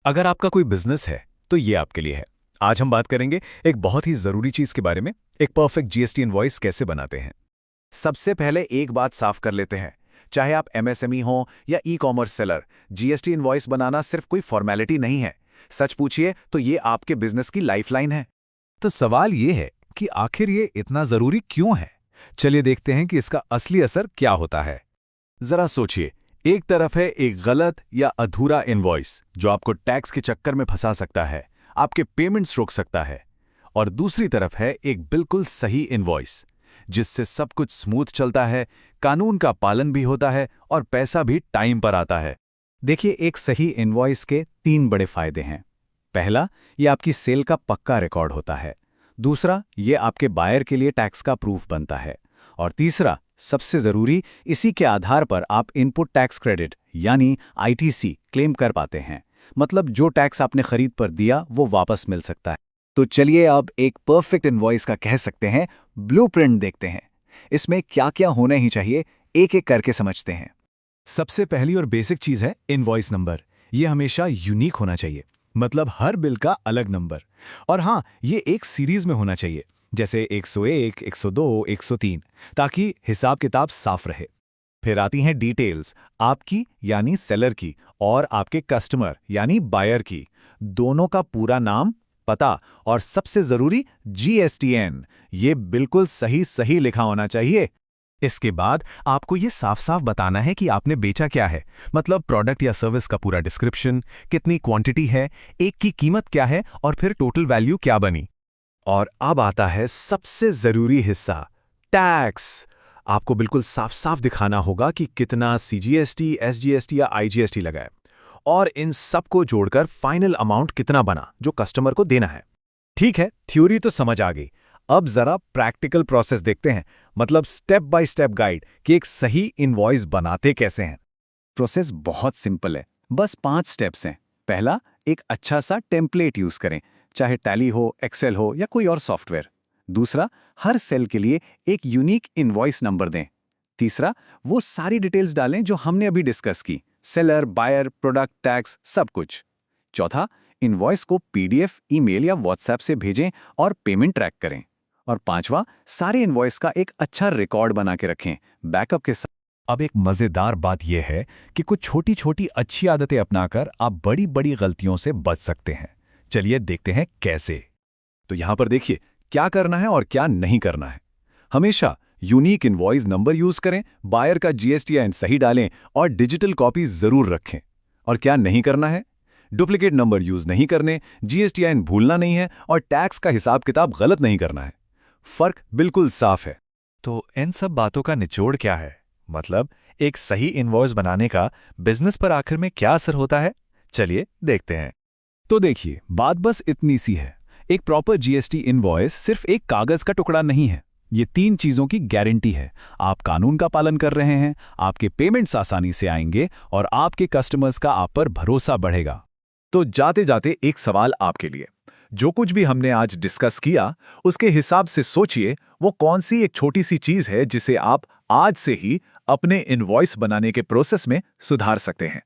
अगर आपका कोई बिजनेस है तो ये आपके लिए है। आज हम बात करेंगे एक बहुत ही जरूरी चीज के बारे में, एक परफेक्ट जीएसटी इनवॉइस कैसे बनाते हैं। सबसे पहले एक बात साफ कर लेते हैं, चाहे आप एमएसएमई हो या e commerce seller, GST invoice बनाना सिर्फ कोई फॉर्मेलिटी नहीं है। सच पूछिए तो ये आपके बिजनेस की लाइफलाइन है। तो सवाल ये है कि आखिर ये इतना जरूरी क्यों है। चलिए देखते हैं कि इसका असली असर क्या होता है। जरा सोचिए, एक तरफ है एक गलत या अधूरा इनवॉइस जो आपको टैक्स के चक्कर में फंसा सकता है, आपके पेमेंट्स रोक सकता है, और दूसरी तरफ है एक बिल्कुल सही इनवॉइस जिससे सब कुछ स्मूथ चलता है, कानून का पालन भी होता है और पैसा भी टाइम पर आता है। देखिए, एक सही इनवॉइस के 3 बड़े फायदे हैं। पहला, ये आपकी सेल का पक्का रिकॉर्ड होता है। दूसरा, ये आपके बायर के लिए टैक्स का प्रूफ बनता है। और तीसरा, सबसे जरूरी, इसी के आधार पर आप इनपुट टैक्स क्रेडिट यानी आईटीसी क्लेम कर पाते हैं। मतलब जो टैक्स आपने खरीद पर दिया वो वापस मिल सकता है। तो चलिए अब एक परफेक्ट इनवॉइस का कह सकते हैं ब्लूप्रिंट देखते हैं। इसमें क्या क्या होना ही चाहिए, एक एक करके समझते हैं। सबसे पहली और बेसिक चीज है इनवॉइस नंबर। ये हमेशा यूनिक होना चाहिए, मतलब हर बिल का अलग नंबर। और हाँ, ये एक सीरीज में होना चाहिए, जैसे 101, 102, 103, ताकि हिसाब किताब साफ रहे। फिर आती हैं डिटेल्स, आपकी यानी सेलर की और आपके कस्टमर यानी बायर की। दोनों का पूरा नाम, पता और सबसे जरूरी जीएसटीएन, ये बिल्कुल सही सही लिखा होना चाहिए। इसके बाद आपको ये साफ साफ बताना है कि आपने बेचा क्या है, मतलब प्रोडक्ट या सर्विस का पूरा डिस्क्रिप्शन, कितनी क्वांटिटी है, एक की कीमत क्या है और फिर टोटल वैल्यू क्या बनी। और अब आता है सबसे जरूरी हिस्सा, टैक्स। आपको बिल्कुल साफ साफ दिखाना होगा कि कितना सीजीएसटी, एसजीएसटी या आईजीएसटी लगा है, और इन सबको जोड़कर फाइनल अमाउंट कितना बना जो कस्टमर को देना है। ठीक है, थ्योरी तो समझ आ गई। अब जरा प्रैक्टिकल प्रोसेस देखते हैं, मतलब स्टेप बाय स्टेप गाइड कि एक सही इनवॉइस बनाते कैसे हैं। प्रोसेस बहुत सिंपल है, बस 5 स्टेप्स हैं। पहला, एक अच्छा सा टेम्पलेट यूज करें, चाहे टैली हो, एक्सेल हो या कोई और सॉफ्टवेयर। दूसरा, हर सेल के लिए एक यूनिक इनवॉइस नंबर दें। तीसरा, वो सारी डिटेल्स डालें जो हमने अभी डिस्कस की, सेलर, बायर, प्रोडक्ट, टैक्स, सब कुछ। चौथा, इनवॉइस को पीडीएफ, ईमेल या व्हाट्सएप से भेजें और पेमेंट ट्रैक करें। और पांचवा, सारे इनवॉइस का एक अच्छा रिकॉर्ड बना के रखें, बैकअप के साथ। अब एक मजेदार बात यह है कि कुछ छोटी छोटी अच्छी आदतें अपनाकर आप बड़ी बड़ी गलतियों से बच सकते हैं। चलिए देखते हैं कैसे। तो यहां पर देखिए क्या करना है और क्या नहीं करना है। हमेशा यूनिक इनवॉइस नंबर यूज करें, बायर का जीएसटीआईएन सही डालें और डिजिटल कॉपी जरूर रखें। और क्या नहीं करना है, डुप्लीकेट नंबर यूज नहीं करने, जीएसटीआईएन भूलना नहीं है और टैक्स का हिसाब किताब गलत नहीं करना है। फर्क बिल्कुल साफ है। तो इन सब बातों का निचोड़ क्या है, मतलब एक सही इनवॉइस बनाने का बिजनेस पर आखिर में क्या असर होता है, चलिए देखते हैं। तो देखिए, बात बस इतनी सी है। एक प्रॉपर जीएसटी इनवॉइस सिर्फ एक कागज का टुकड़ा नहीं है, ये 3 चीजों की गारंटी है। आप कानून का पालन कर रहे हैं, आपके पेमेंट्स आसानी से आएंगे और आपके कस्टमर्स का आप पर भरोसा बढ़ेगा। तो जाते जाते एक सवाल आपके लिए, जो कुछ भी हमने आज डिस्कस किया उसके हिसाब से सोचिए, वो कौन सी एक छोटी सी चीज है जिसे आप आज से ही अपने इनवॉइस बनाने के प्रोसेस में सुधार सकते हैं।